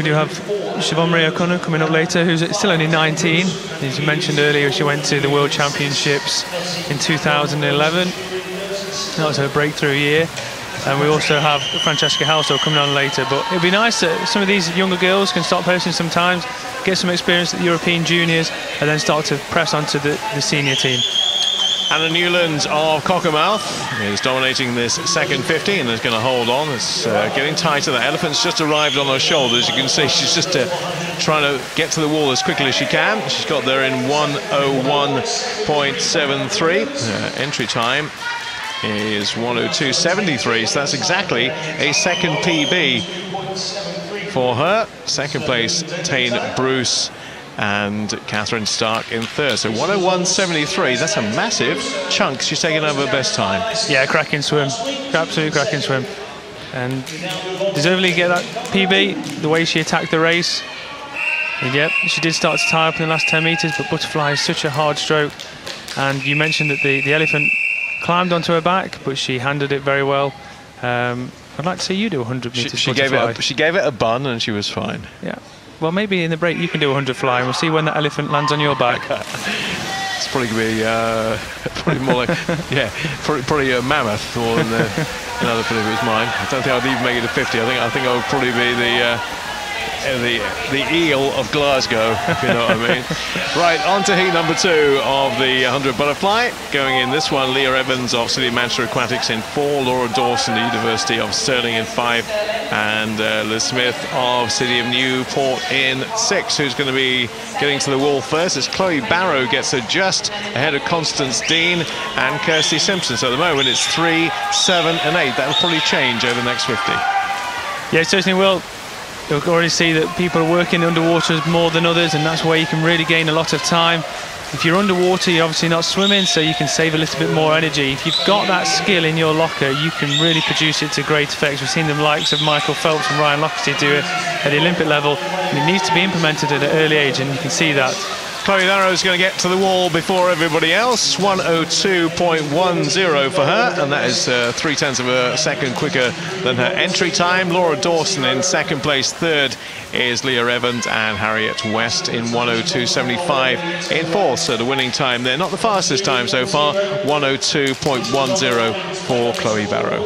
we do have Siobhan Marie O'Connor coming up later, who's still only 19. As you mentioned earlier, she went to the World Championships in 2011. That was her breakthrough year. And we also have Francesca Halso coming on later. But it'd be nice that some of these younger girls can start posting sometimes, get some experience at the European Juniors, and then start to press onto the senior team. Anna Newland of Cockermouth is dominating this second 50 and is going to hold on. It's getting tighter. The elephant's just arrived on her shoulders. You can see she's just trying to get to the wall as quickly as she can. She's got there in 1:01.73. Entry time is 1:02.73, so that's exactly a second PB for her. Second place, Tane Bruce and Catherine Stark in third. So 1:01.73, that's a massive chunk. She's taken over her best time. Yeah, cracking swim. Absolute cracking swim. And deservedly get that PB, the way she attacked the race. And yep, she did start to tie up in the last 10 metres, but butterfly is such a hard stroke. And you mentioned that the elephant climbed onto her back, but she handled it very well. I'd like to see you do 100 metres she gave it a bun and she was fine. Yeah. Well, maybe in the break you can do 100 fly, and we'll see when that elephant lands on your back. It's probably going to be probably more like, yeah, probably a mammoth more than another if it was mine. I don't think I'd even make it to 50. I think I would probably be the eel of Glasgow, if you know what I mean. Right, on to heat number 2 of the 100 butterfly. Going in this one, Leah Evans of City of Manchester Aquatics in 4, Laura Dawson, the University of Stirling in 5, and Liz Smith of City of Newport in 6. Who's going to be getting to the wall first? It's Chloe Barrow gets her just ahead of Constance Dean and Kirsty Simpson. So at the moment it's 3, 7 and 8. That'll probably change over the next 50. Yeah, it certainly will. You'll already see that people are working underwater more than others, and that's where you can really gain a lot of time. If you're underwater, you're obviously not swimming, so you can save a little bit more energy. If you've got that skill in your locker, you can really produce it to great effect. We've seen the likes of Michael Phelps and Ryan Lochte do it at the Olympic level, and it needs to be implemented at an early age, and you can see that. Chloe Barrow's going to get to the wall before everybody else. 1:02.10 for her, and that is 0.3 of a second quicker than her entry time. Laura Dawson in second place. Third is Leah Evans and Harriet West in 1:02.75 in fourth. So the winning time there, not the fastest time so far, 1:02.10 for Chloe Barrow.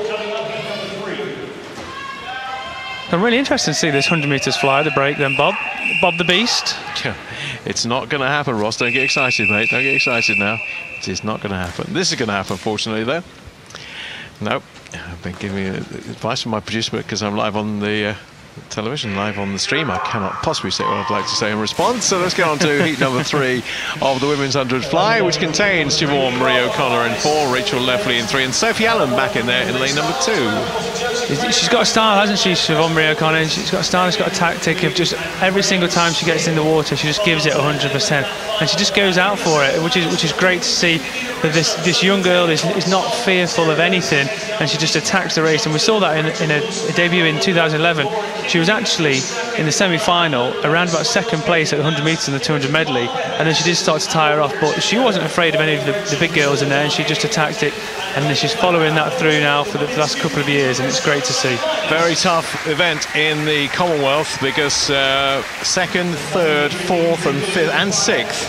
I'm really interested to see this 100 metres fly, the break then, Bob the Beast. Yeah, it's not going to happen, Ross. Don't get excited, mate. Don't get excited now. It is not going to happen. This is going to happen, fortunately, though. Nope. I've been giving advice from my producer because I'm live on the television, live on the stream. I cannot possibly say what I'd like to say in response. So let's get on to heat number 3 of the women's 100 fly, which contains Siobhan Marie O'Connor in 4, Rachel Leffley in 3, and Sophie Allen back in there in lane number 2. She's got a style, hasn't she, Siobhan Marie O'Connor? She's got a style, she's got a tactic of just every single time she gets in the water, she just gives it 100%, and she just goes out for it, which is great to see. That this young girl is not fearful of anything, and she just attacks the race. And we saw that in a debut in 2011. She was actually in the semi-final, around about second place at 100 metres in the 200 medley, and then she did start to tire off, but she wasn't afraid of any of the big girls in there, and she just attacked it, and then she's following that through now for the last couple of years, and it's great to see. Very tough event in the Commonwealth because second, third, fourth and fifth and sixth,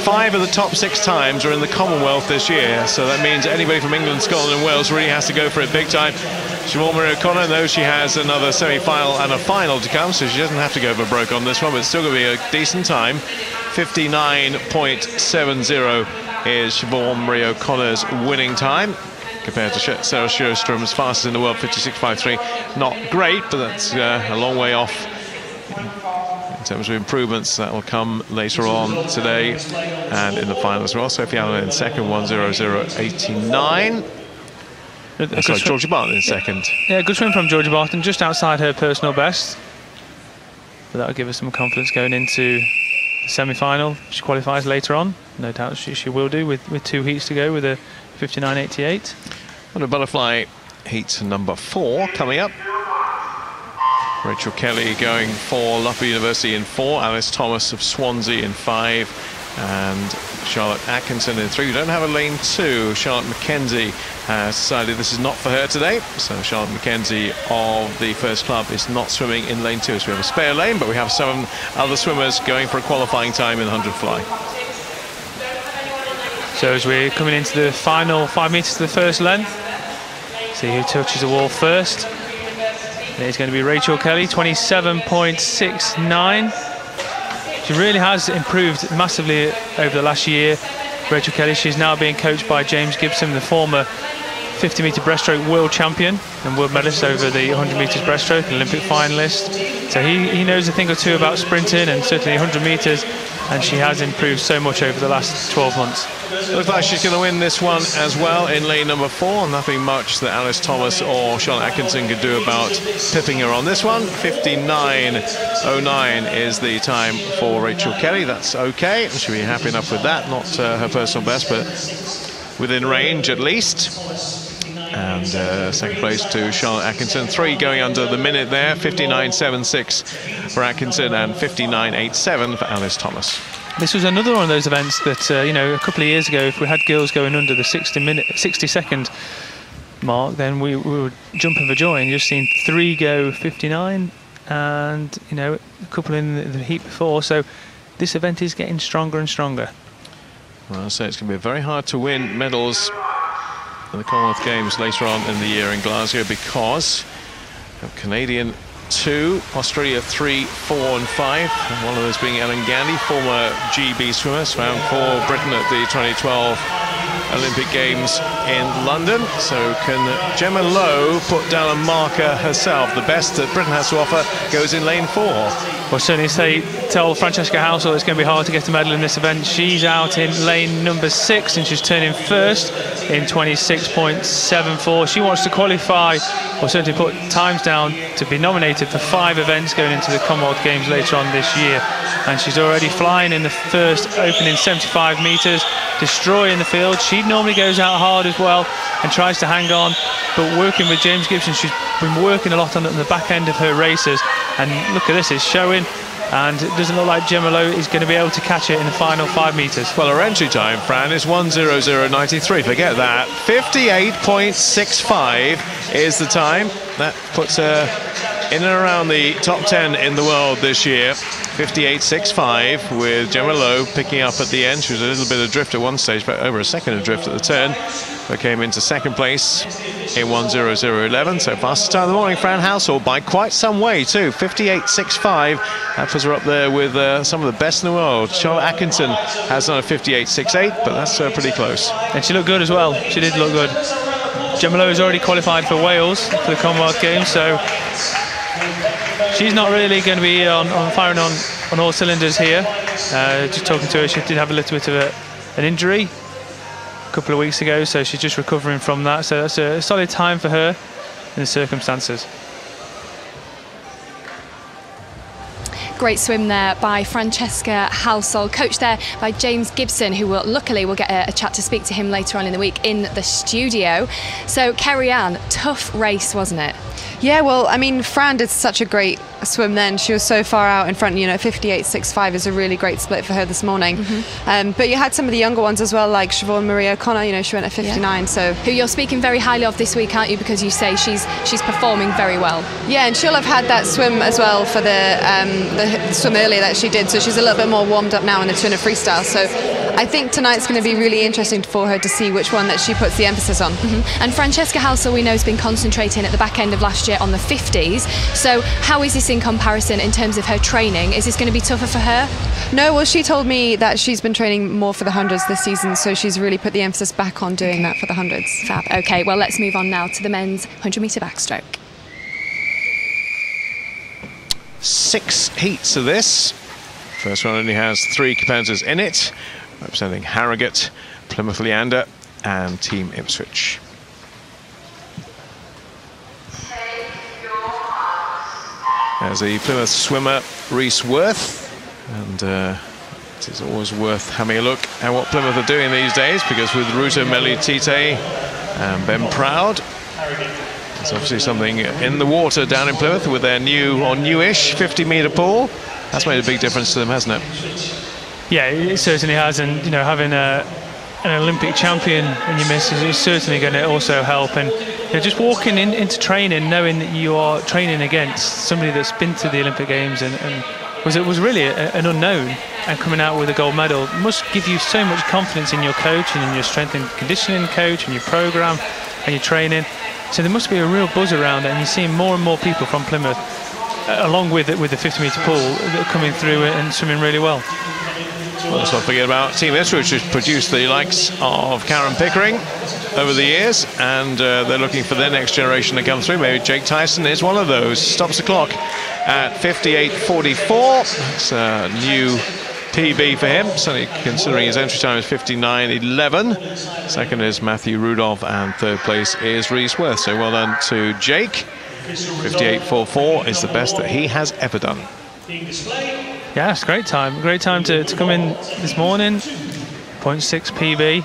5 of the top 6 times are in the Commonwealth this year, so that means anybody from England, Scotland and Wales really has to go for it big time. Siobhan Marie O'Connor knows she has another semi-final and a final to come, so she doesn't have to go for broke on this one, but it's still going to be a decent time. 59.70 is Siobhan Marie O'Connor's winning time, compared to Sarah Sjöström's fastest in the world, 56.53. Not great, but that's a long way off. In terms of improvements, that will come later on today and in the final as well. Sophie Allen in second, 1:00.89. Sorry, Georgia Barton in second. Yeah, good swim from Georgia Barton, just outside her personal best. But that'll give us some confidence going into the semi-final. She qualifies later on. No doubt she will do with 2 heats to go with a 59.88. On the butterfly heat number 4 coming up. Rachel Kelly going for Loughborough University in 4, Alice Thomas of Swansea in 5, and Charlotte Atkinson in 3. We don't have a lane 2. Charlotte McKenzie has decided this is not for her today. So Charlotte Mackenzie of the First Club is not swimming in lane 2. So we have a spare lane, but we have 7 other swimmers going for a qualifying time in the 100 fly. So as we're coming into the final 5 meters to the first length, see who touches the wall first. And it's going to be Rachel Kelly, 27.69. She really has improved massively over the last year. Rachel Kelly, she's now being coached by James Gibson, the former 50-meter breaststroke world champion and world medalist over the 100 meters breaststroke, an Olympic finalist. So he knows a thing or two about sprinting and certainly 100 meters, and she has improved so much over the last 12 months. Looks like she's going to win this one as well in lane number 4. Nothing much that Alice Thomas or Charlotte Atkinson could do about pipping her on this one. 59.09 is the time for Rachel Kelly. That's okay. She'll be happy enough with that. Not her personal best, but within range at least. And second place to Charlotte Atkinson. 3 going under the minute there. 59.76 for Atkinson and 59.87 for Alice Thomas. This was another one of those events that, you know, a couple of years ago, if we had girls going under the 60-second mark, then we were jumping for joy. And you've seen 3 go 59 and, you know, a couple in the heat before. So this event is getting stronger and stronger. Well, I'll say it's going to be very hard to win medals in the Commonwealth Games later on in the year in Glasgow because of Canadian 2, Australia 3, 4 and 5, and one of those being Ellen Gandy, former GB swimmer, swam for Britain at the 2012 Olympic Games in London. So can Gemma Lowe put down a marker herself? The best that Britain has to offer goes in lane 4. Well, certainly tell Francesca Hausel it's going to be hard to get a medal in this event. She's out in lane number 6 and she's turning first in 26.74. She wants to qualify or certainly put times down to be nominated for 5 events going into the Commonwealth Games later on this year. And she's already flying in the first opening 75 metres, destroying the field. She normally goes out hard as well and tries to hang on, but working with James Gibson, she's been working a lot on the back end of her races. And look at this, it's showing, and it doesn't look like Gemma Lowe is going to be able to catch it in the final 5 metres. Well, her entry time, Fran, is 1:00.93. Forget that. 58.65 is the time. That puts her in and around the top 10 in the world this year. 58.65 with Gemma Lowe picking up at the end. She was a little bit adrift at one stage, but over a second adrift at the turn, but came into second place in 1:00.11. So fastest time of the morning, Fran Hausel, by quite some way too. 58.65. That puts her up there with some of the best in the world. Charlotte Atkinson has done a 58.68, but that's pretty close. And she looked good as well. She did look good. Gemma Lowe has already qualified for Wales for the Commonwealth Games, so she's not really going to be firing on all cylinders here. Just talking to her, she did have a little bit of an injury a couple of weeks ago, so she's just recovering from that. So that's a solid time for her in the circumstances. Great swim there by Francesca Hausel, coached there by James Gibson, who will luckily we'll get a chat to speak to him later on in the week in the studio. So Kerry-Ann, tough race, wasn't it? Yeah, well, I mean, Fran did such a great swim then. She was so far out in front, you know, 58.65 is a really great split for her this morning. But you had some of the younger ones as well, like Siobhan Marie O'Connor, you know, she went at 59, so... Who you're speaking very highly of this week, aren't you, because you say she's performing very well. Yeah, and she'll have had that swim as well for the swim earlier that she did, so she's a little bit more warmed up now in the turn of freestyle. So I think tonight's going to be really interesting for her to see which one that she puts the emphasis on. And Francesca Hausel, we know, has been concentrating at the back end of last year on the 50s. So how is this in comparison in terms of her training? Is this going to be tougher for her? No, well, she told me that she's been training more for the 100s this season, so she's really put the emphasis back on doing that for the 100s. Fab. Okay, well, let's move on now to the men's 100-metre backstroke. 6 heats of this. First one only has 3 competitors in it, representing Harrogate, Plymouth Leander and Team Ipswich. There's the Plymouth swimmer, Rhys Worth, and it is always worth having a look at what Plymouth are doing these days, because with Ruta Melitite and Ben Proud, there's obviously something in the water down in Plymouth with their new or newish 50-metre pool. That's made a big difference to them, hasn't it? Yeah, it certainly has, and you know, having an Olympic champion in your misses is certainly going to also help. And just walking into training, knowing that you are training against somebody that's been to the Olympic Games and was really an unknown, and coming out with a gold medal must give you so much confidence in your coach and in your strength and conditioning coach and your program and your training. So there must be a real buzz around it, and you're seeing more and more people from Plymouth, along with the 50-metre pool, that are coming through and swimming really well. Let's not forget about Team Ipswich, which has produced the likes of Karen Pickering over the years, and they're looking for their next generation to come through. Maybe Jake Tyson is one of those. Stops the clock at 58.44. It's a new PB for him, certainly considering his entry time is 59.11. Second is Matthew Rudolph, and third place is Reese Worth. So well done to Jake. 58.44 is the best that he has ever done. Yeah, it's a great time. Great time to come in this morning. 0.6 PB.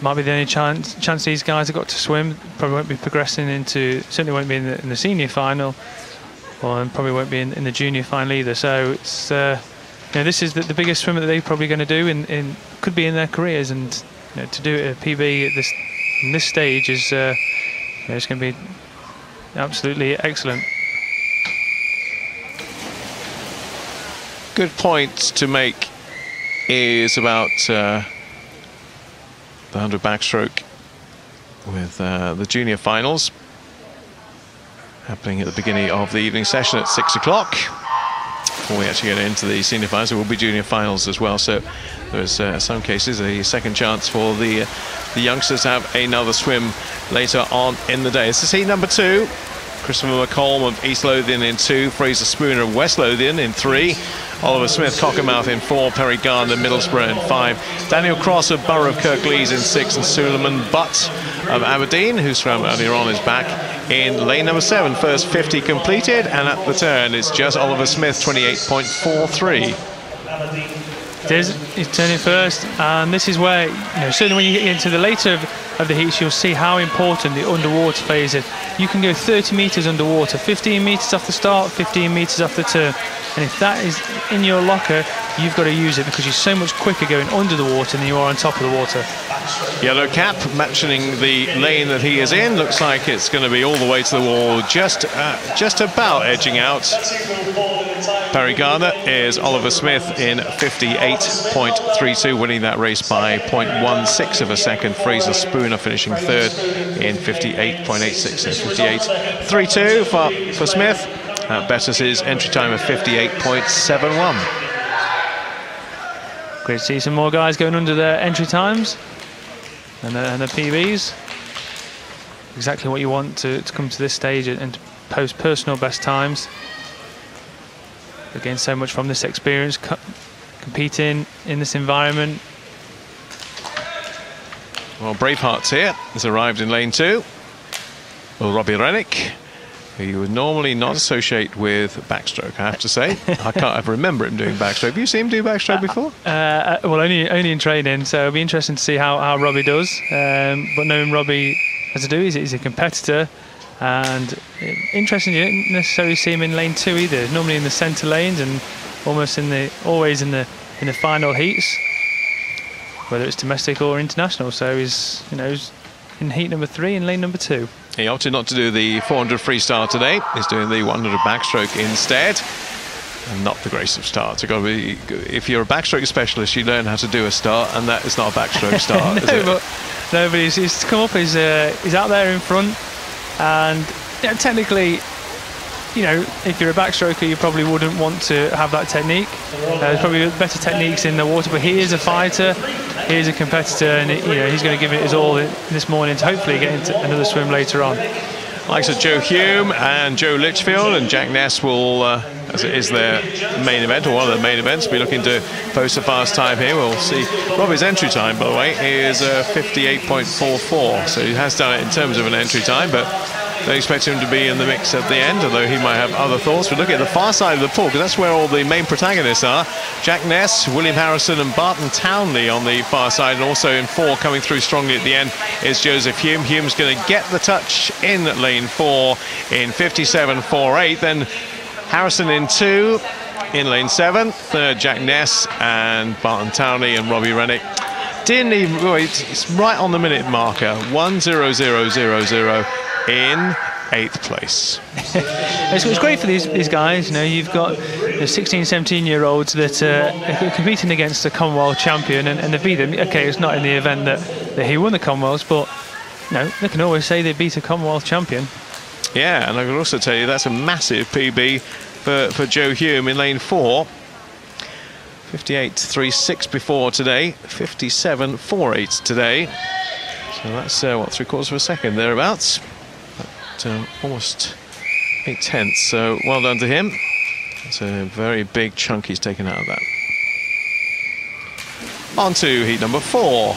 Might be the only chance these guys have got to swim. Probably won't be progressing into, certainly won't be in the senior final, or probably won't be in the junior final either. So it's this is the biggest swim that they're probably going to do could be in their careers, and to do it at a PB at this stage is it's going to be absolutely excellent. Good point to make is about the 100 backstroke with the junior finals happening at the beginning of the evening session at 6 o'clock. Before we actually get into the senior finals, there will be junior finals as well. So there's some cases a second chance for the youngsters to have another swim later on in the day. This is heat number 2. Christopher McColm of East Lothian in 2, Fraser Spooner of West Lothian in 3, Oliver Smith Cockermouth in 4, Perry Gardner Middlesbrough in 5, Daniel Cross of Borough of Kirklees in 6, and Suleiman Butt of Aberdeen, who swam earlier on, is back in lane number 7. First 50 completed, and at the turn it's just Oliver Smith, 28.43. He's turning first, and this is where, certainly when you get into the later of the heats, you'll see how important the underwater phase is. You can go 30 metres underwater, 15 metres off the start, 15 metres off the turn, and if that is in your locker, you've got to use it, because you're so much quicker going under the water than you are on top of the water. Yellow cap matching the lane that he is in. Looks like it's going to be all the way to the wall, just about edging out. Perry Gardner is Oliver Smith in 58.32, winning that race by 0.16 of a second. Fraser Spooner finishing third in 58.86, so 58.32 for Smith. That betters his entry time of 58.71. Great to see some more guys going under their entry times and the PBs. Exactly what you want to come to this stage and to post personal best times. Again, so much from this experience, competing in this environment. Well, Braveheart's here. Has arrived in lane 2. Well, Robbie Rennick, who you would normally not associate with backstroke, I have to say. I can't ever remember him doing backstroke. Have you seen him do backstroke before? Well, only in training, so it'll be interesting to see how Robbie does. But knowing Robbie as I do, he's a competitor, and interesting, you don't necessarily see him in lane 2 either. Normally in the centre lanes and almost always in the final heats, whether it's domestic or international. So he's in heat number 3 in lane number 2. He opted not to do the 400 freestyle today. He's doing the 100 backstroke instead, and not the greatest of starts. Got to be, if you're a backstroke specialist, you learn how to do a start, and that is not a backstroke start. but he's come up. He's out there in front, and technically, if you're a backstroker, you probably wouldn't want to have that technique. There's probably better techniques in the water, but he is a fighter, he is a competitor, and he's going to give it his all this morning to hopefully get into another swim later on. Likes of Joe Hume and Joe Litchfield, and Jack Ness will, as it is their main event, or one of the main events, be looking to post a fast time here. We'll see. Robbie's entry time, by the way, is 58.44, so he has done it in terms of an entry time, but don't expect him to be in the mix at the end, although he might have other thoughts. We look at the far side of the pool, because that's where all the main protagonists are. Jack Ness, William Harrison and Barton Townley on the far side, and also in 4 coming through strongly at the end is Joseph Hume. Hume's going to get the touch in lane 4 in 57.48. Then Harrison in 2 in lane 7. Third, Jack Ness, and Barton Townley and Robbie Rennick didn't even, well, it's right on the minute marker, 1:00:00 in 8th place. It's great for these guys. You know, you've got the 16, 17-year-olds that are competing against the Commonwealth champion, and they beat them. Okay, it's not in the event that he won the Commonwealths, but no, they can always say they beat a Commonwealth champion. Yeah, and I can also tell you that's a massive PB for Joe Hume in lane 4. 58.36 before today, 57.48 today. So that's what, 3/4 of a second thereabouts. But, almost 8/10. So well done to him. It's a very big chunk he's taken out of that. On to heat number 4,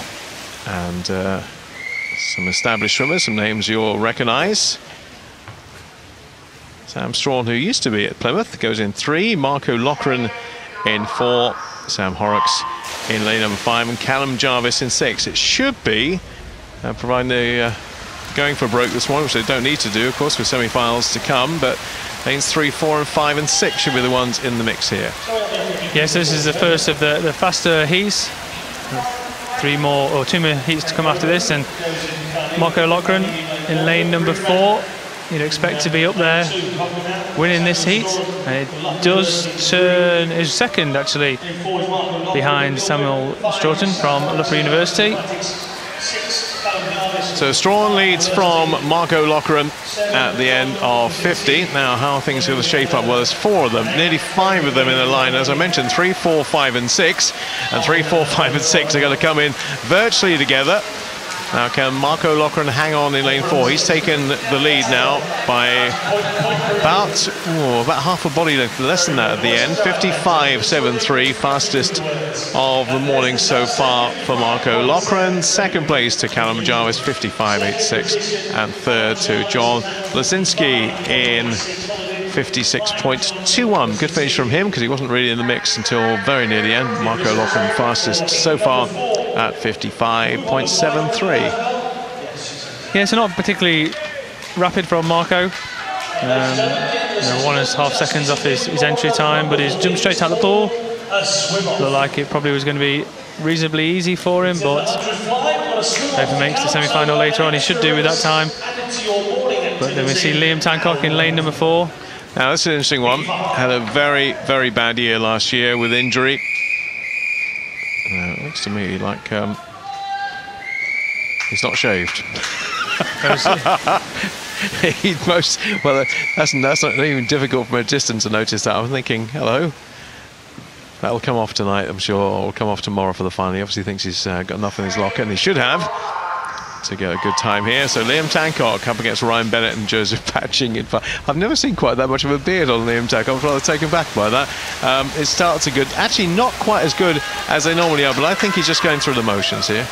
and some established swimmers, some names you'll recognise. Sam Strawn, who used to be at Plymouth, goes in 3. Marco Loughran in 4. Sam Horrocks in lane number 5, and Callum Jarvis in 6. It should be, providing they're going for broke this morning, which they don't need to do, of course, with semi-finals to come, but lanes 3, 4 and 5 and 6 should be the ones in the mix here. Yes, this is the first of the faster heats. 2 more heats to come after this, and Marco Loughran in lane number 4. You'd expect to be up there winning this heat, and it does turn his second actually behind Samuel Stroughton from Loughborough University. So Strawn leads from Marco Loughran at the end of 50. Now, how are things going to shape up? Well, there's 4 of them, nearly 5 of them in the line. As I mentioned, 3, 4, 5 and 6, and 3, 4, 5 and 6 are going to come in virtually together. Now, can Marco Loughran hang on in lane 4? He's taken the lead now by about half a body length, less than that at the end. 55.73, fastest of the morning so far for Marco Loughran. Second place to Callum Jarvis, 55.86, and third to John Lasinski in 56.21. Good finish from him, because he wasn't really in the mix until very near the end. Marco Loughran fastest so far at 55.73. Yeah, so not particularly rapid from Marco. 1.5 seconds off his entry time, but he's jumped straight out the pool. Looked like it probably was going to be reasonably easy for him, but if he makes the semi-final later on, he should do with that time. But then we see Liam Tancock in lane number 4. Now, this is an interesting one. Had a very, very bad year last year with injury. It looks to me like he's not shaved. Well, that's not even difficult from a distance to notice that. I'm thinking, hello. That'll come off tonight, I'm sure, or will come off tomorrow for the final. He obviously thinks he's got enough in his locker, and he should have, to get a good time here. So Liam Tancock up against Ryan Bennett and Joseph Patching. In fact, I've never seen quite that much of a beard on Liam Tancock. I was rather taken back by that. His starts are good. Actually, not quite as good as they normally are, but I think he's just going through the motions here.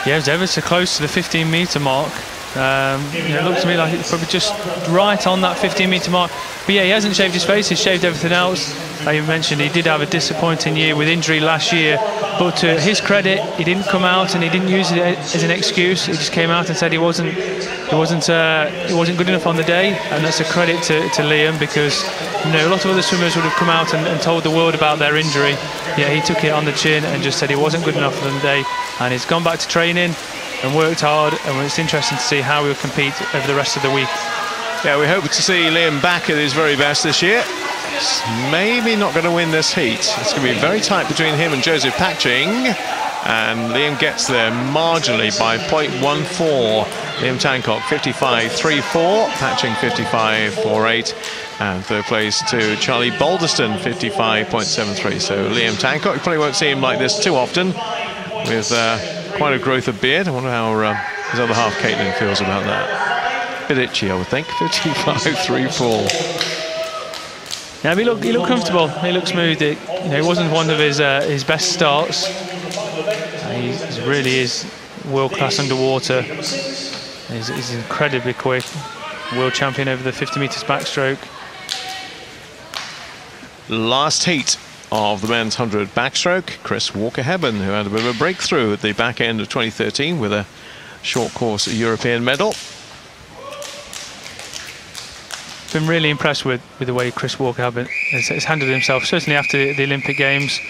Yeah, it's ever so close to the 15-metre mark. It looked to me like it's probably just right on that 15-metre mark. But yeah, he hasn't shaved his face, he's shaved everything else. Like you mentioned, he did have a disappointing year with injury last year, but to his credit, he didn't come out and he didn't use it as an excuse. He just came out and said he wasn't good enough on the day, and that's a credit to Liam, because a lot of other swimmers would have come out and told the world about their injury. Yeah, he took it on the chin and just said he wasn't good enough on the day, and he's gone back to training and worked hard, and it's interesting to see how he'll compete over the rest of the week. Yeah, we hope to see Liam back at his very best this year. He's maybe not going to win this heat. It's going to be very tight between him and Joseph Patching, and Liam gets there marginally by 0.14. Liam Tancock 55.34, Patching 55.48, and third place to Charlie Balderston 55.73. So Liam Tancock, you probably won't see him like this too often, with quite a growth of beard. I wonder how his other half, Caitlin, feels about that. Bit itchy, I would think. 55.34. Yeah, he looked comfortable. He looked smooth. It wasn't one of his best starts. He really is world class underwater. He's incredibly quick. World champion over the 50 metres backstroke. Last heat of the men's 100 backstroke, Chris Walker-Hebben, who had a bit of a breakthrough at the back end of 2013 with a short course European medal. Been really impressed with the way Chris Walker-Hebben has handled himself, certainly after the Olympic Games.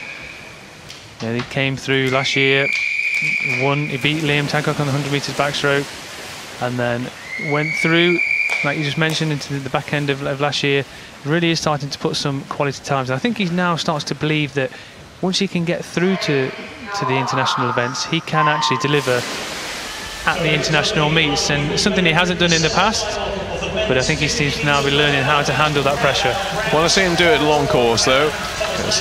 Yeah, he came through last year, He beat Liam Tancock on the 100 metres backstroke, and then went through, like you just mentioned, into the back end of last year. Really is starting to put some quality times. I think he now starts to believe that once he can get through to the international events, he can actually deliver at the international meets, and something he hasn't done in the past. But I think he seems to now be learning how to handle that pressure. Want to see him do it long course though, because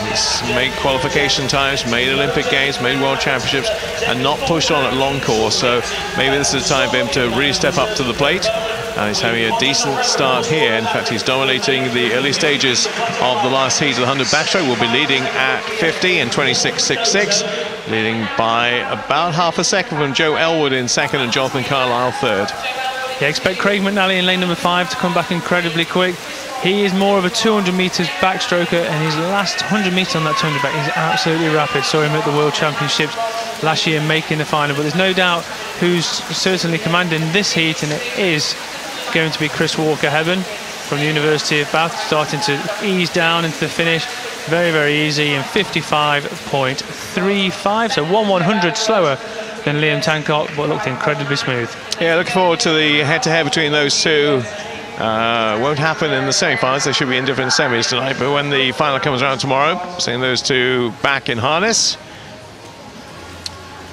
he's made qualification times, made Olympic Games, made World Championships, and not pushed on at long course. So maybe this is the time for him to really step up to the plate. And he's having a decent start here. In fact, he's dominating the early stages of the last heat of the 100 backstroke. Will be leading at 50 and 26.66, leading by about half a second from Joe Elwood in second and Jonathan Carlisle third. Yeah, expect Craig McNally in lane number 5 to come back incredibly quick. He is more of a 200 metres backstroker, and his last 100 metres on that 200 back is absolutely rapid. Saw him at the World Championships last year making the final, but there's no doubt who's certainly commanding this heat, and it is going to be Chris Walker-Hebben from the University of Bath, starting to ease down into the finish. Very, very easy in 55.35, so 1/100 slower than Liam Tancock, but looked incredibly smooth. Yeah, looking forward to the head-to-head between those two. Won't happen in the semi-finals. They should be in different semis tonight, but when the final comes around tomorrow, seeing those two back in harness.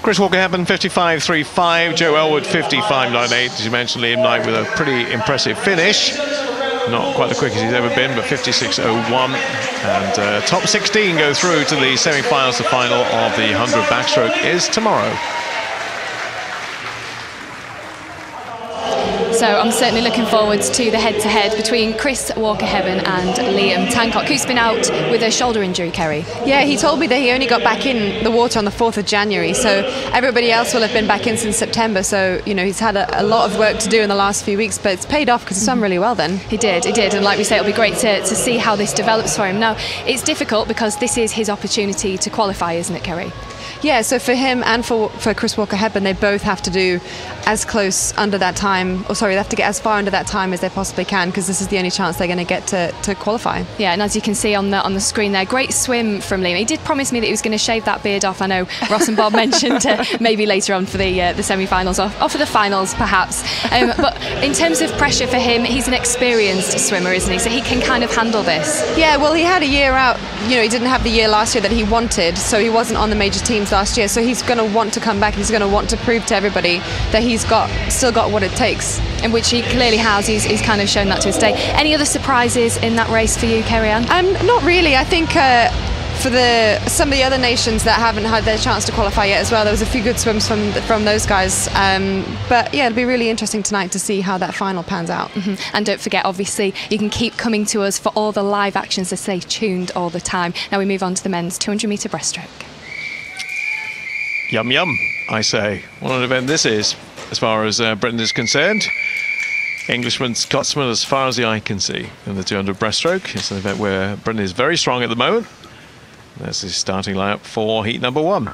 Chris Walker-Hebben 55.35, Joe Elwood 55.98. As you mentioned, Liam Knight with a pretty impressive finish. Not quite the quickest he's ever been, but 56.01. And top 16 go through to the semi-finals. The final of the 100 backstroke is tomorrow. So I'm certainly looking forward to the head-to-head between Chris Walker-Hebben and Liam Tancock, who's been out with a shoulder injury, Kerry. Yeah, he told me that he only got back in the water on the 4th of January, so everybody else will have been back in since September. So, you know, he's had a lot of work to do in the last few weeks, but it's paid off because he's done really well then. He did, and like we say, it'll be great to see how this develops for him. Now, it's difficult because this is his opportunity to qualify, isn't it, Kerry? Yeah, so for him and for Chris Walker-Hebben, they both have to do as close under that time, or sorry, they have to get as far under that time as they possibly can, because this is the only chance they're going to get to qualify. Yeah, and as you can see on the screen there, great swim from Liam. He did promise me that he was going to shave that beard off. I know Ross and Bob mentioned maybe later on for the semi-finals or for the finals perhaps. But in terms of pressure for him, he's an experienced swimmer, isn't he? So he can kind of handle this. Yeah, well, he had a year out. You know, he didn't have the year last year that he wanted, so he wasn't on the major teams last year. So he's going to want to come back. He's going to want to prove to everybody that he's still got what it takes. In which he clearly has. He's kind of shown that to this day. Any other surprises in that race for you, Kerry-Ann? Not really. I think for some of the other nations that haven't had their chance to qualify yet as well, there was a few good swims from those guys. But yeah, it'll be really interesting tonight to see how that final pans out. And don't forget, obviously, you can keep coming to us for all the live actions, to stay tuned all the time. Now we move on to the men's 200-metre breaststroke. Yum, yum, I say. What an event this is, as far as Britain is concerned. Englishman, Scotsman, as far as the eye can see in the 200 breaststroke. It's an event where Britain is very strong at the moment. There's the starting lineup for heat number 1.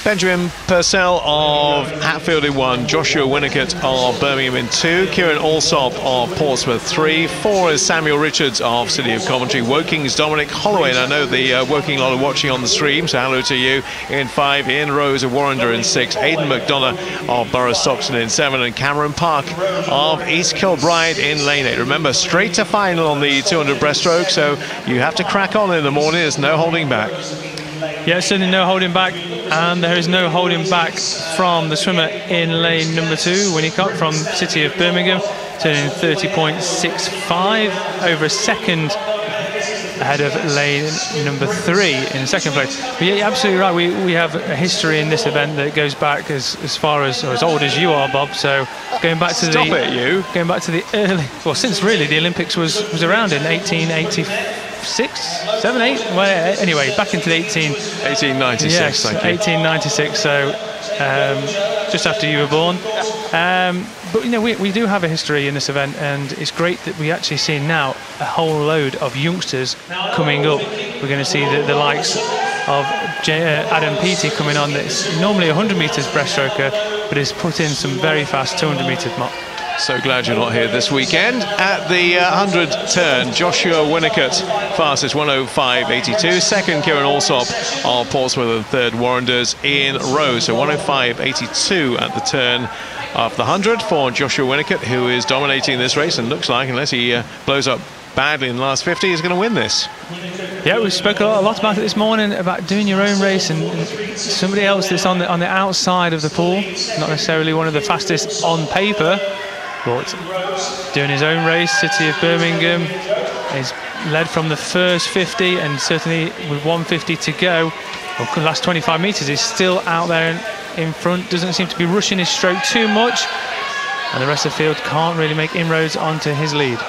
Benjamin Purcell of Hatfield in 1, Joshua Winnicott of Birmingham in 2, Kieran Alsop of Portsmouth 3, 4 is Samuel Richards of City of Coventry, Woking's Dominic Holloway, and I know the Woking lot are watching on the stream, so hello to you, in 5, Ian Rose of Warrender in 6, Aidan McDonough of Borough Stockton in 7, and Cameron Park of East Kilbride in lane 8. Remember, straight to final on the 200 breaststroke, so you have to crack on in the morning, there's no holding back. Yeah, certainly no holding back, and there is no holding back from the swimmer in lane number 2, Winnicott from City of Birmingham, turning 30.65, over a second ahead of lane number 3 in second place. But yeah, you're absolutely right, we have a history in this event that goes back as far as, or as old as you are, Bob, so going back to going back to the early, well, since really the Olympics was around in 1886, 7, 8, well, anyway, back into the 1896, yes, thank you. 1896, so just after you were born. But you know, we do have a history in this event, and it's great that we actually see now a whole load of youngsters coming up. We're going to see the likes of Adam Peaty coming on, that's normally 100 metres breaststroker, but has put in some very fast 200 metres mark. So glad you're not here this weekend. At the 100 turn, Joshua Winnicott, fastest 105.82. Second, Kieran Alsop of Portsmouth, and third, Warrenders in row. So 105.82 at the turn of the 100 for Joshua Winnicott, who is dominating this race and looks like, unless he blows up badly in the last 50, he's going to win this. Yeah, we spoke a lot about it this morning, about doing your own race, and somebody else that's on the outside of the pool, not necessarily one of the fastest on paper, but doing his own race. City of Birmingham is led from the first 50, and certainly with 150 to go, the last 25 metres, is still out there in front, doesn't seem to be rushing his stroke too much, and the rest of the field can't really make inroads onto his lead.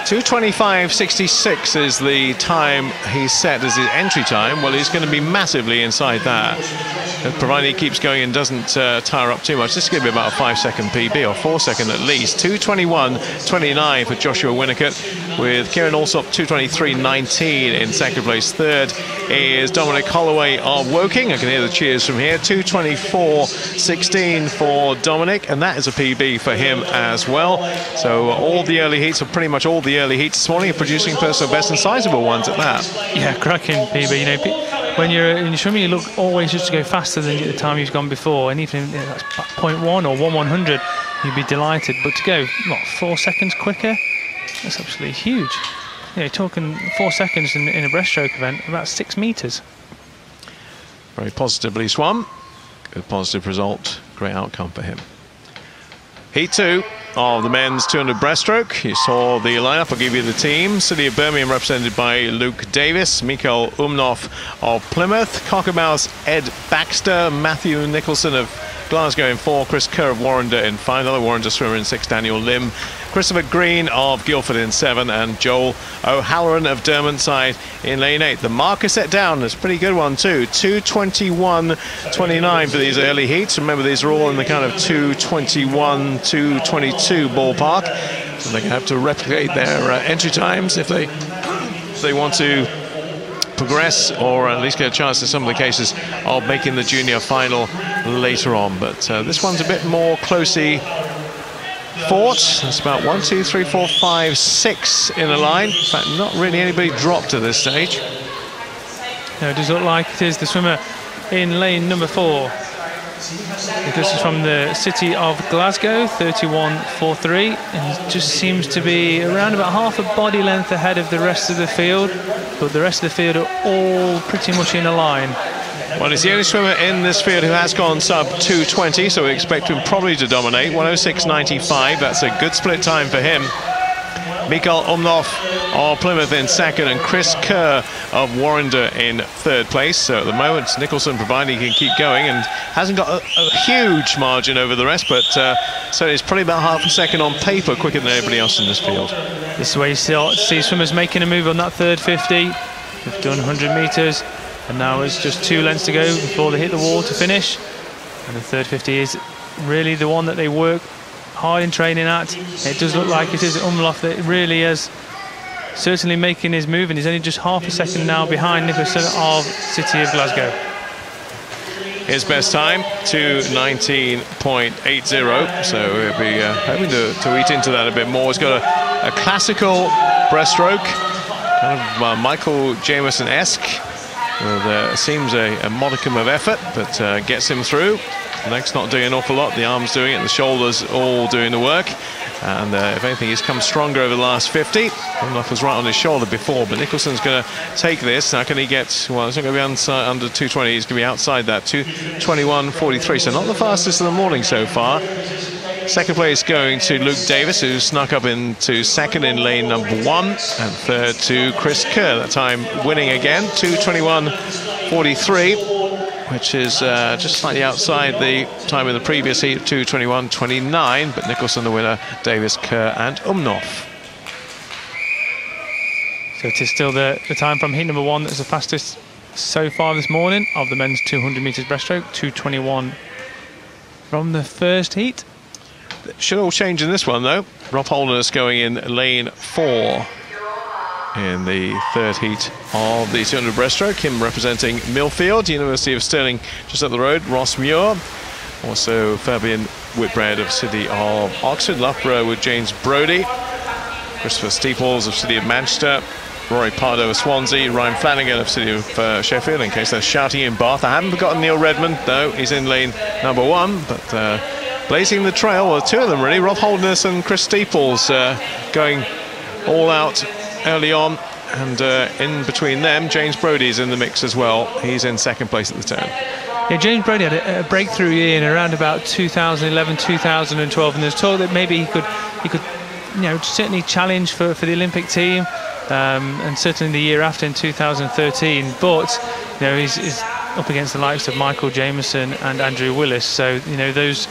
2:25.66 is the time he's set as his entry time. Well, he's going to be massively inside that, provided he keeps going and doesn't tire up too much. This is going to be about a 5-second PB, or 4-second at least. 2:21.29 for Joshua Winnicott, with Kieran Alsop 2:23.19 in second place. Third is Dominic Holloway of Woking. I can hear the cheers from here. 2:24.16 for Dominic, and that is a PB for him as well. So all the early heats, or pretty much all the early heats this morning, are producing personal best and sizable ones at that. Yeah, cracking PB. You know, when you're in swimming, you look always just to go faster than the time you've gone before, and even if that's 0.1 or 1/100, you'd be delighted. But to go, what, 4 seconds quicker? That's absolutely huge. You know, talking 4 seconds in a breaststroke event, about 6 metres. Very positively swum. Good positive result. Great outcome for him. Heat 2 of the men's 200 breaststroke. You saw the lineup. I'll give you the team. City of Birmingham represented by Luke Davis, Mikael Umnoff of Plymouth, Cockermouth's Ed Baxter, Matthew Nicholson of Glasgow in 4, Chris Kerr of Warrender in 5, another Warrender swimmer in 6, Daniel Lim, Christopher Green of Guildford in 7, and Joel O'Halloran of Dermantside in lane 8. The marker set down is a pretty good one too, 2:21.29 for these early heats. Remember, these are all in the kind of 2:21, 2:22 ballpark, so they're going to have to replicate their entry times if they want to progress, or at least get a chance in some of the cases of making the junior final later on. But this one's a bit more closely fought. It's about 1, 2, 3, 4, 5, 6 in a line. In fact, not really anybody dropped at this stage. No, it does look like it is the swimmer in lane number 4. This is from the City of Glasgow, 31.43, and just seems to be around about half a body length ahead of the rest of the field, but the rest of the field are all pretty much in a line. Well, he's the only swimmer in this field who has gone sub 2:20, so we expect him probably to dominate. 106.95, that's a good split time for him. Mikael Umnoff of Plymouth in second, and Chris Kerr of Warrender in third place. So at the moment, Nicholson, providing he can keep going, and hasn't got a huge margin over the rest, but so it's probably about half a second on paper quicker than everybody else in this field. This is where you see swimmers making a move on that third 50. They've done 100 metres, and now it's just 2 lengths to go before they hit the wall to finish. And the third 50 is really the one that they work hard in training at. It does look like it is Umloff that really is certainly making his move, and he's only just half a second now behind Nicholson of City of Glasgow. His best time, 2:19.80, so we'll be hoping to eat into that a bit more. He's got a classical breaststroke, kind of Michael Jameson-esque. Seems a modicum of effort, but gets him through. The leg's not doing an awful lot, the arm's doing it, the shoulders all doing the work. And if anything, he's come stronger over the last 50. Umnoff was right on his shoulder before, but Nicholson's going to take this. Now can he get, well, it's not going to be under 2:20, he's going to be outside that, 2:21.43, so not the fastest of the morning so far. Second place going to Luke Davis, who snuck up into second in lane number 1, and third to Chris Kerr, that time winning again, 2:21.43, which is just slightly outside the time in the previous heat, 2:21.29, but Nicholson the winner, Davis, Kerr and Umnoff. So it is still the time from heat number 1 that's the fastest so far this morning of the men's 200 metres breaststroke, 2:21 from the first heat. Should all change in this one though. Rob Holderness going in lane 4 in the third heat of the 200 breaststroke. Him representing Millfield, University of Stirling just up the road. Ross Muir, also Fabian Whitbread of City of Oxford, Loughborough with James Brodie, Christopher Steeples of City of Manchester, Rory Pardo of Swansea, Ryan Flanagan of City of Sheffield, in case they're shouting in Bath. I haven't forgotten Neil Redmond, though. He's in lane number 1, but blazing the trail, well, 2 of them really, Rob Holderness and Chris Steeples going all out early on. And in between them, James Brodie's in the mix as well. He's in 2nd place at the turn. Yeah, James Brodie had a breakthrough year in around about 2011, 2012, and there's talk that maybe he could, certainly challenge for the Olympic team, and certainly the year after in 2013. But he's up against the likes of Michael Jameson and Andrew Willis, so those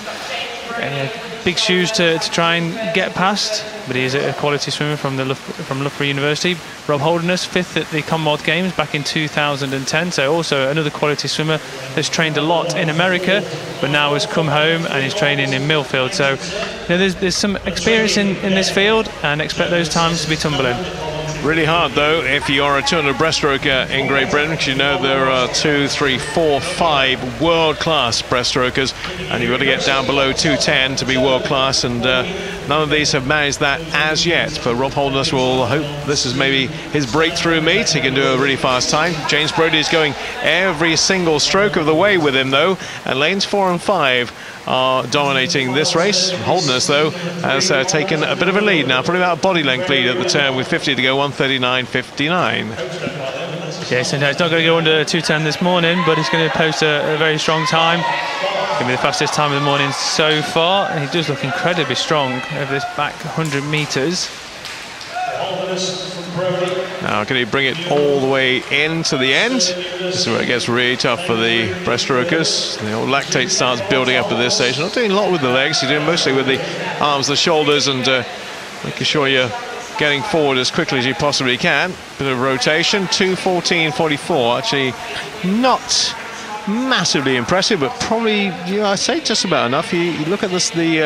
big shoes to try and get past. But he is a quality swimmer from Loughborough University. Rob Holderness, 5th at the Commonwealth Games back in 2010, so also another quality swimmer that's trained a lot in America, but now has come home and is training in Millfield. So there's some experience in this field, and expect those times to be tumbling. Really hard, though, if you're a 200 breaststroker in Great Britain, because there are 2, 3, 4, 5 world-class breaststrokers, and you've got to get down below 210 to be world-class, and none of these have managed that as yet. But Rob Holderness will hope this is maybe his breakthrough meet. He can do a really fast time. James Brodie is going every single stroke of the way with him, though, and lanes 4 and 5 are dominating this race. Holderness, though, has taken a bit of a lead now, probably about a body length lead at the turn with 50 to go, 1:39.59. Yes, and it's not going to go under 2:10 this morning, but he's going to post a very strong time. Going to be the fastest time of the morning so far, and he does look incredibly strong over this back 100 metres. Now, can he bring it all the way into the end? This is where it gets really tough for the breaststrokers. The old lactate starts building up at this stage. Not doing a lot with the legs, you're doing mostly with the arms, the shoulders, and making sure you're getting forward as quickly as you possibly can. Bit of rotation, 2:14.44. Actually, not massively impressive, but probably, I'd say just about enough. You look at this, the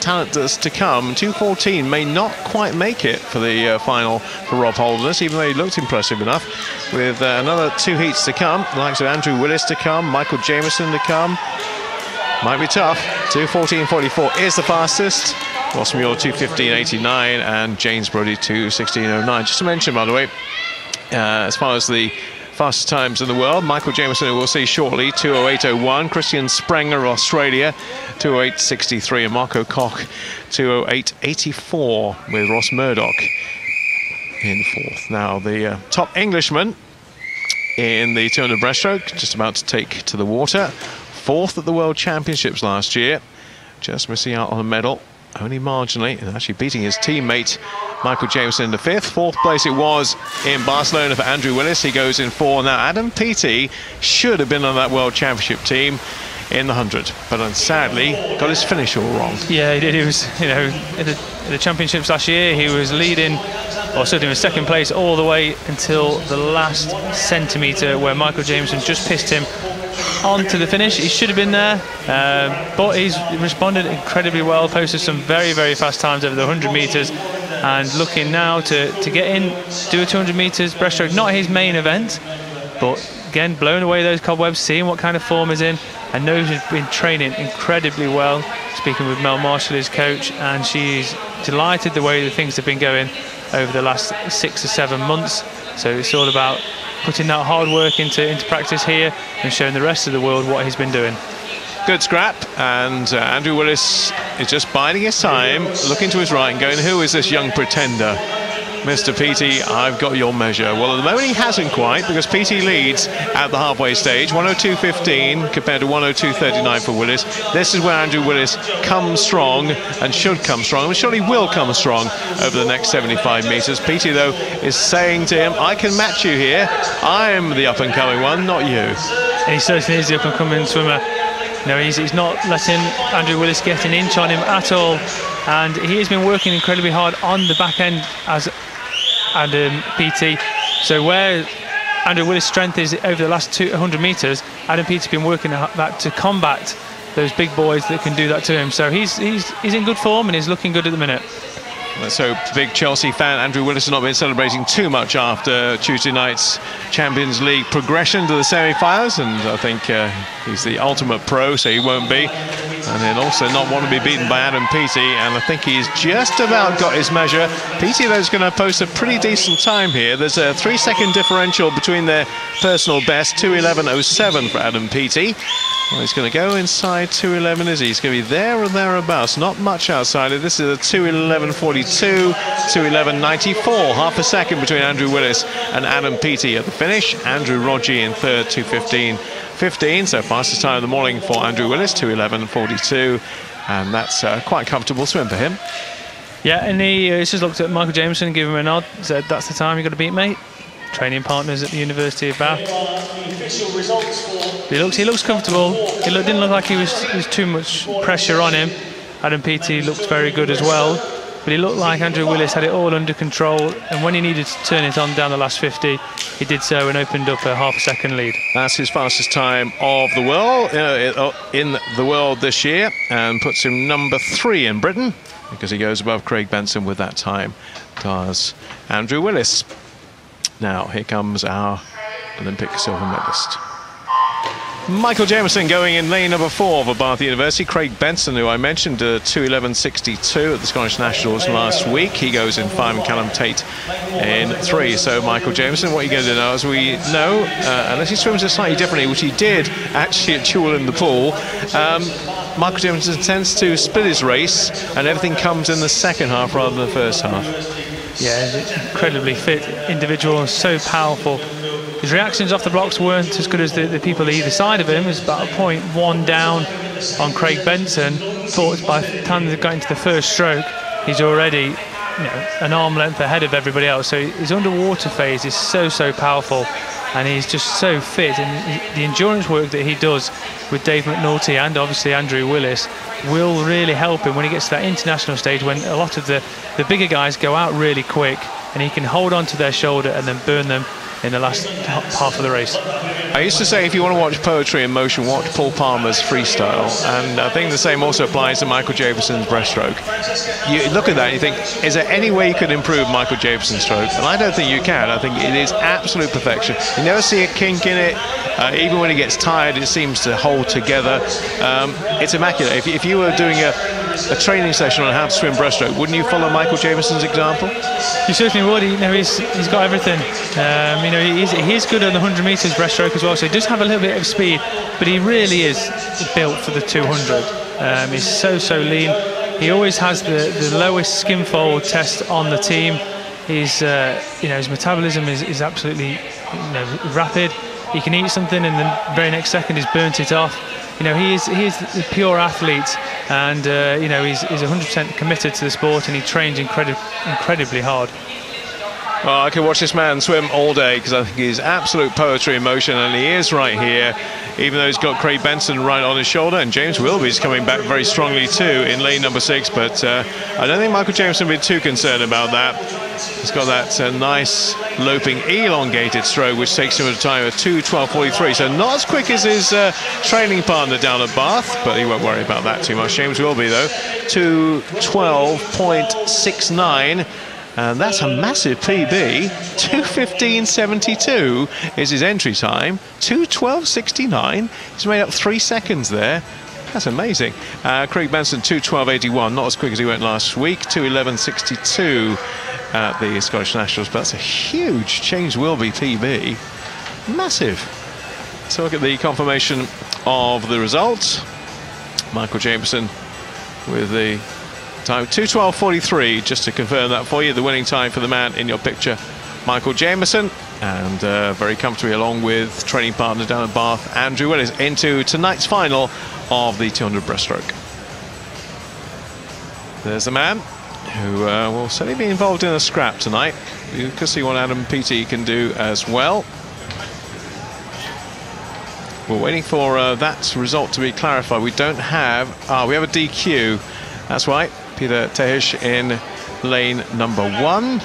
talent that's to come. 2:14 may not quite make it for the final for Rob Holderness, even though he looked impressive enough. With another 2 heats to come, the likes of Andrew Willis to come, Michael Jameson to come. Might be tough. 2:14.44 is the fastest. Ross Muir 2:15.89 and James Brodie 2:16.09. Just to mention, by the way, as far as the fastest times in the world, Michael Jameson, we'll see shortly, 2:08.01. Christian Sprenger of Australia, 2:08.63. And Marco Koch, 2:08.84, with Ross Murdoch in 4th. Now, the top Englishman in the 200 breaststroke, just about to take to the water. 4th at the World Championships last year, just missing out on a medal, only marginally, and actually beating his teammate Michael Jameson in the 5th. 4th place it was in Barcelona for Andrew Willis. He goes in 4. Now, Adam Peaty should have been on that World Championship team in the 100, but sadly got his finish all wrong. Yeah, he did. He was, in the championships last year, he was leading, or certainly in 2nd place all the way until the last centimetre, where Michael Jameson just pissed him on to the finish. He should have been there, but he's responded incredibly well, posted some very, very fast times over the 100 metres, and looking now to get in, do a 200 metres breaststroke. Not his main event, but again, blowing away those cobwebs, seeing what kind of form he's in, and knows he's been training incredibly well. Speaking with Mel Marshall, his coach, and she's delighted the way the things have been going over the last 6 or 7 months. So it's all about putting that hard work into practice here and showing the rest of the world what he's been doing. Good scrap, and Andrew Willis is just biding his time, looking to his right and going, who is this young pretender? Mr. Peaty, I've got your measure. Well, at the moment he hasn't quite, because Peaty leads at the halfway stage, 1:02.15 compared to 1:02.39 for Willis. This is where Andrew Willis comes strong and should come strong, and surely will come strong over the next 75 metres. Peaty, though, is saying to him, I can match you here. I'm the up-and-coming one, not you. And he certainly is the up-and-coming swimmer. No, he's not letting Andrew Willis get an inch on him at all, and he has been working incredibly hard on the back end as Adam Peaty. So where Andrew Willis' strength is over the last 200 metres, Adam Peaty's been working that to combat those big boys that can do that to him. So he's in good form and he's looking good at the minute. Let's hope big Chelsea fan Andrew Willis has not been celebrating too much after Tuesday night's Champions League progression to the semi-finals, and I think he's the ultimate pro, so he won't be. And then also not want to be beaten by Adam Peaty, and I think he's just about got his measure. Peaty, though, is going to post a pretty decent time here. There's a 3-second differential between their personal best, 2:11.07 for Adam Peaty. Well, he's going to go inside 2:11, is he? He's going to be there or thereabouts, not much outside it. This is a 2:11.42, 2:11.94, half a second between Andrew Willis and Adam Peaty at the finish. Andrew Rodgie in third, 2:15.15, so fastest time of the morning for Andrew Willis, 2:11.42, and that's quite a comfortable swim for him. Yeah, and he just looked at Michael Jameson, gave him a nod, said, "That's the time you've got to beat, mate." Training partners at the University of Bath. He looks comfortable. Didn't look like he was too much pressure on him. Adam Peaty looked very good as well, but he looked like Andrew Willis had it all under control, and when he needed to turn it on down the last 50, he did so and opened up a half-a-second lead. That's his fastest time of the world in the world this year, and puts him number 3 in Britain, because he goes above Craig Benson with that time, does Andrew Willis. Now, here comes our Olympic silver medalist. Michael Jameson going in lane number 4 for Bath University. Craig Benson, who I mentioned, 2:11.62 at the Scottish Nationals last week. He goes in 5 and Callum Tate in 3. So Michael Jameson, what are you going to do now? As we know, unless he swims it slightly differently, which he did actually at Jewel in the pool, Michael Jameson tends to split his race and everything comes in the second half rather than the first half. Yeah, he's an incredibly fit individual, so powerful. His reactions off the blocks weren't as good as the people either side of him. It was about a 0.1 down on Craig Benson. Thought by the time they got into the first stroke, he's already an arm length ahead of everybody else. So his underwater phase is so powerful, and he's just so fit. And the endurance work that he does with Dave McNulty and obviously Andrew Willis will really help him when he gets to that international stage, when a lot of the bigger guys go out really quick, and he can hold on to their shoulder and then burn them in the last half of the race. I used to say, if you want to watch poetry in motion, watch Paul Palmer's freestyle, and I think the same also applies to Michael Jameson's breaststroke. You look at that and you think, is there any way you could improve Michael Jameson's stroke? And I don't think you can. I think it is absolute perfection. You never see a kink in it. Even when he gets tired, it seems to hold together. It's immaculate. If you were doing a training session on how to swim breaststroke, wouldn't you follow Michael Jamison's example? You certainly would. He's got everything. He is good on the 100 metres breaststroke as well, so he does have a little bit of speed, but he really is built for the 200. He's so lean. He always has the lowest skin fold test on the team. His metabolism is absolutely rapid. He can eat something and the very next second he's burnt it off. He is the pure athlete, and he's 100% committed to the sport, and he trains incredibly hard. Well, I could watch this man swim all day, because I think he's absolute poetry in motion, and he is right here, even though he's got Craig Benson right on his shoulder, and James Wilby's coming back very strongly too in lane number 6, but I don't think Michael Jameson will be too concerned about that. He's got that nice loping elongated stroke, which takes him at a time of 2:12.43, so not as quick as his training partner down at Bath, but he won't worry about that too much. James Wilby, though, 2:12.69. And that's a massive PB. 2:15.72 is his entry time. 2:12.69. He's made up 3 seconds there. That's amazing. Craig Benson, 2:12.81. Not as quick as he went last week. 2:11.62 at the Scottish Nationals. But that's a huge James Wilby PB. Massive. So look at the confirmation of the results. Michael Jameson with the time 2:12.43, just to confirm that for you. The winning time for the man in your picture, Michael Jameson, and very comfortably along with training partner down at Bath, Andrew Willis, into tonight's final of the 200 breaststroke. There's the man who will certainly be involved in a scrap tonight. You can see what Adam Peaty can do as well. We're waiting for that result to be clarified. We don't have... we have a DQ. That's right. Peter Tehish in lane number 1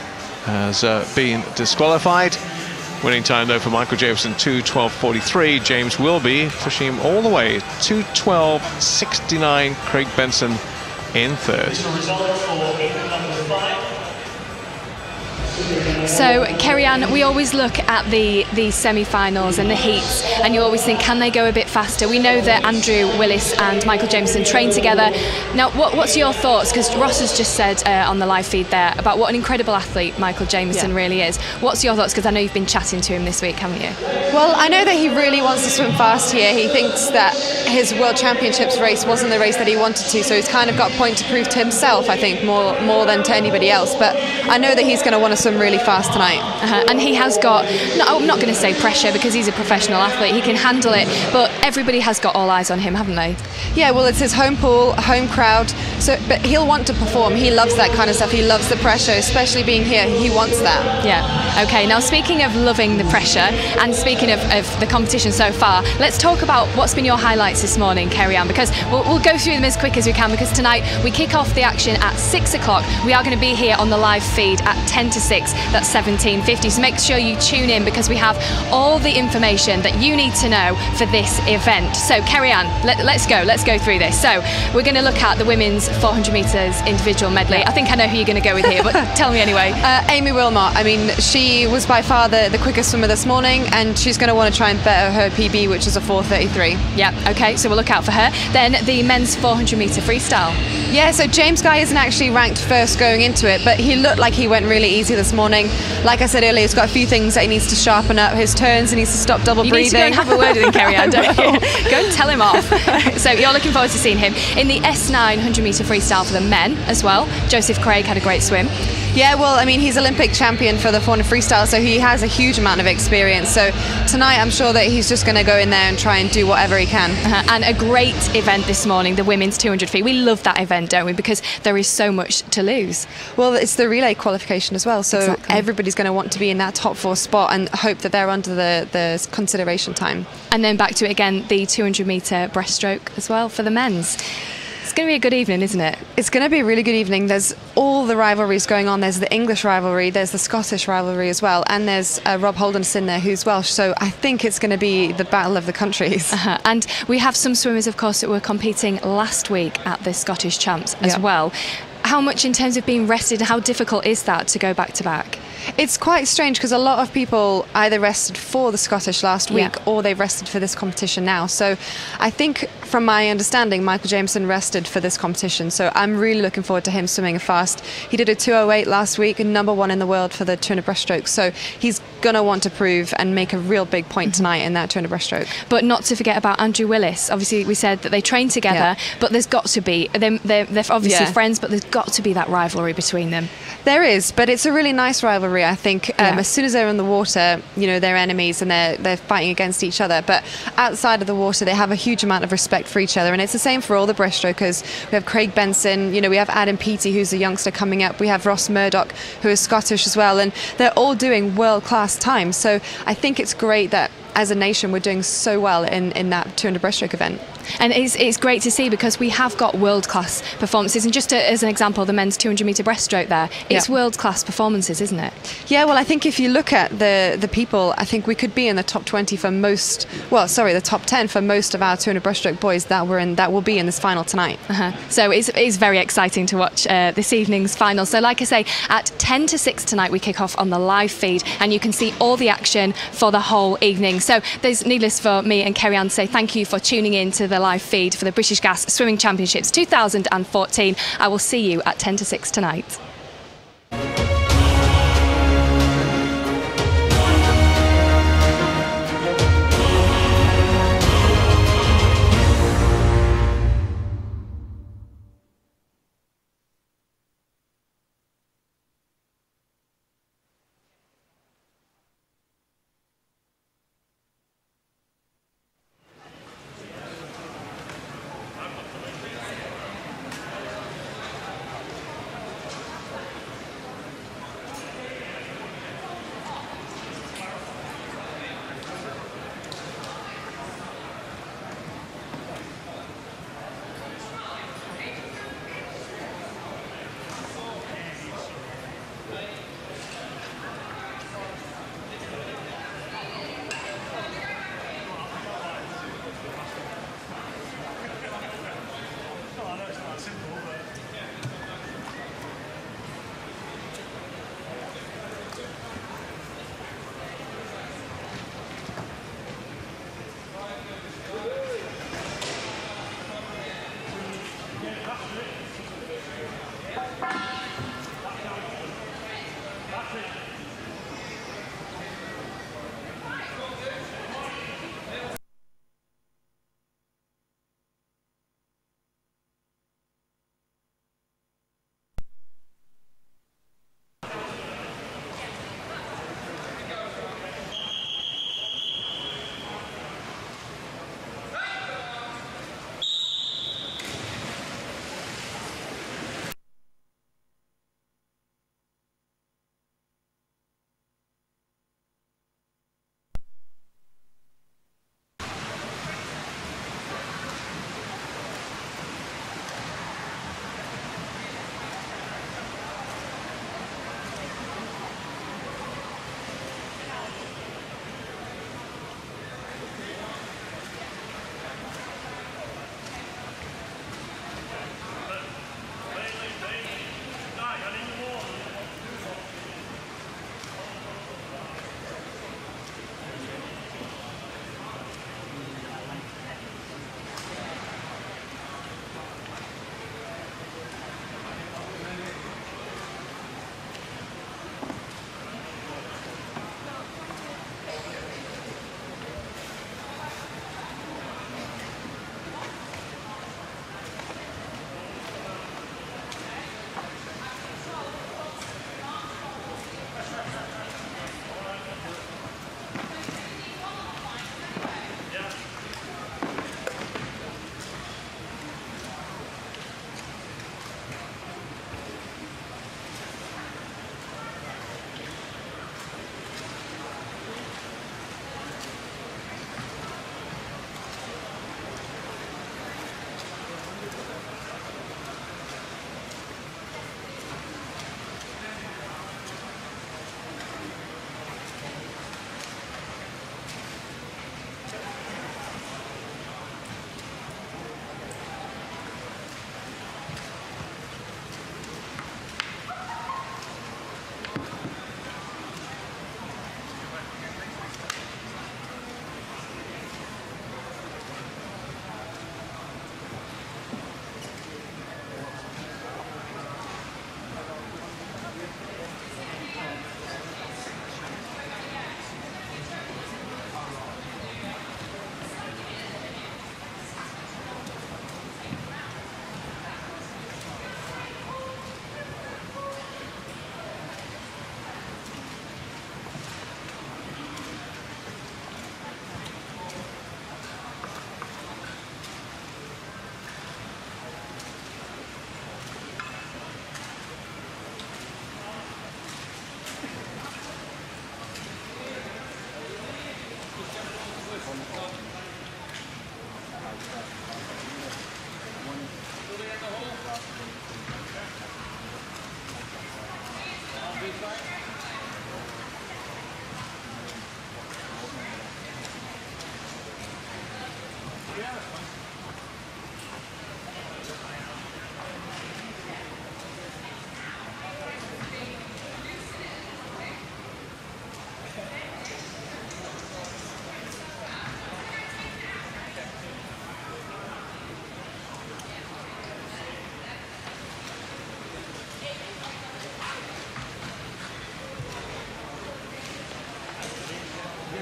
has been disqualified. Winning time, though, for Michael Jameson, 2:12.43. James Wilby pushing him all the way. 2:12.69. Craig Benson in third. So, Kerry-Ann, we always look at the semi-finals and the heats, and you always think, can they go a bit faster? We know that Andrew Willis and Michael Jameson train together. Now, what's your thoughts? Because Ross has just said on the live feed there about what an incredible athlete Michael Jameson really is. What's your thoughts? Because I know you've been chatting to him this week, haven't you? Well, I know that he really wants to swim fast here. He thinks that his World Championships race wasn't the race that he wanted to, so he's kind of got a point to prove to himself, I think, more than to anybody else. But I know that he's going to want to swim really fast tonight. And he has got, I'm not going to say pressure because he's a professional athlete, he can handle it, but everybody has got all eyes on him, haven't they? Yeah, well, it's his home pool, home crowd, but he'll want to perform. He loves that kind of stuff. He loves the pressure, especially being here. He wants that. Yeah. Okay, now speaking of loving the pressure and speaking of the competition so far, let's talk about what's been your highlights this morning, Kerry-Ann, because we'll go through them as quick as we can, because tonight we kick off the action at 6 o'clock. We are going to be here on the live feed at 10 to 6, that's 17:50, so make sure you tune in because we have all the information that you need to know for this event. So Kerry-Ann, let's go through this. So we're going to look at the women's 400 metres individual medley. I think I know who you're going to go with here, but tell me anyway. Amy Wilmot. I mean, she was by far the quickest swimmer this morning, and she's going to want to try and better her PB, which is a 4:33. Yeah, okay, so we'll look out for her. Then the men's 400 metre freestyle. Yeah, so James Guy isn't actually ranked first going into it, but he looked like he went really easy this morning. Like I said earlier, he's got a few things that he needs to sharpen up. His turns, he needs to stop double breathing. You need to go and have a word with him, Kerry-Ann, don't you? Go and tell him off. So you're looking forward to seeing him. In the S9 100 metre freestyle for the men as well, Joseph Craig had a great swim. Yeah, well, I mean, he's Olympic champion for the 400 freestyle, so he has a huge amount of experience. So tonight, I'm sure that he's just going to go in there and try and do whatever he can. And a great event this morning, the women's 200 free. We love that event, don't we? Because there is so much to lose. Well, it's the relay qualification as well, so exactly. Everybody's going to want to be in that top 4 spot and hope that they're under the consideration time. And then back to it again, the 200 metre breaststroke as well for the men's. It's going to be a good evening, isn't it? It's going to be a really good evening. There's all the rivalries going on. There's the English rivalry, there's the Scottish rivalry as well, and there's Rob Holden's in there who's Welsh. So I think it's going to be the battle of the countries. And we have some swimmers, of course, that were competing last week at the Scottish Champs as well. How much in terms of being rested, how difficult is that to go back to back? It's quite strange because a lot of people either rested for the Scottish last week or they've rested for this competition now. So I think, from my understanding, Michael Jameson rested for this competition. So I'm really looking forward to him swimming fast. He did a 2:08 last week and #1 in the world for the 200 breaststroke. So he's going to want to prove and make a real big point tonight in that 200 breaststroke. But not to forget about Andrew Willis. Obviously, we said that they train together, but there's got to be, they're obviously friends, but there's got to be that rivalry between them. There is, but it's a really nice rivalry, I think. As soon as they're in the water, you know, they're enemies and they're fighting against each other. But outside of the water, they have a huge amount of respect for each other. And it's the same for all the breaststrokers. We have Craig Benson, you know, we have Adam Peaty, who's a youngster coming up. We have Ross Murdoch, who is Scottish as well. And they're all doing world-class times. So I think it's great that as a nation we're doing so well in that 200 breaststroke event. And it's great to see because we have got world-class performances. And just as an example, the men's 200 metre breaststroke there, it's world-class performances, isn't it? Yeah, well, I think if you look at the people, I think we could be in the top 20 for most, the top 10 for most of our 200 breaststroke boys that will be in this final tonight. So it's very exciting to watch this evening's final. So like I say, at 10 to 6 tonight, we kick off on the live feed and you can see all the action for the whole evening. So there's needless for me and Kerry-Ann to say thank you for tuning in to the live feed for the British Gas Swimming Championships 2014. I will see you at 10 to 6 tonight.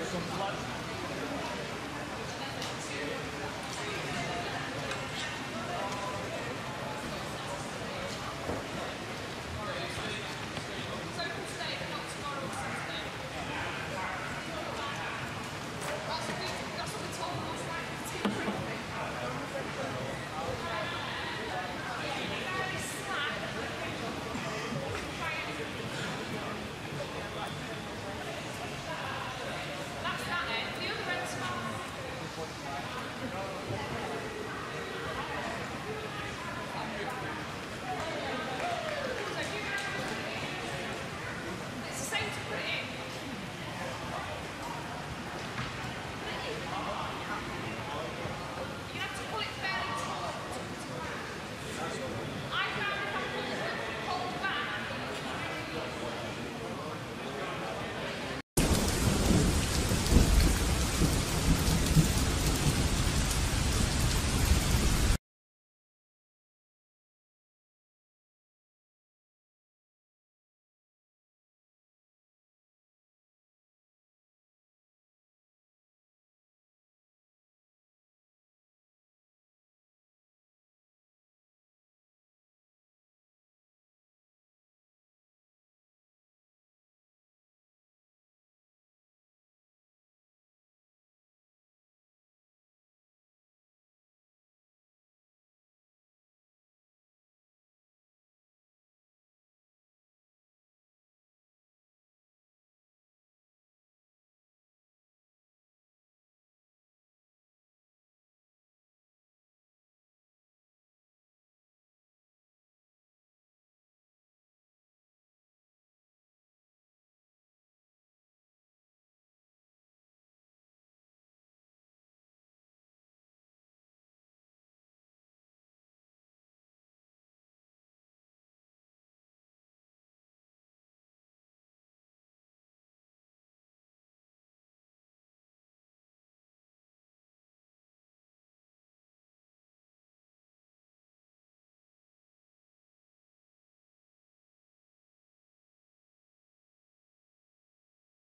Some blood.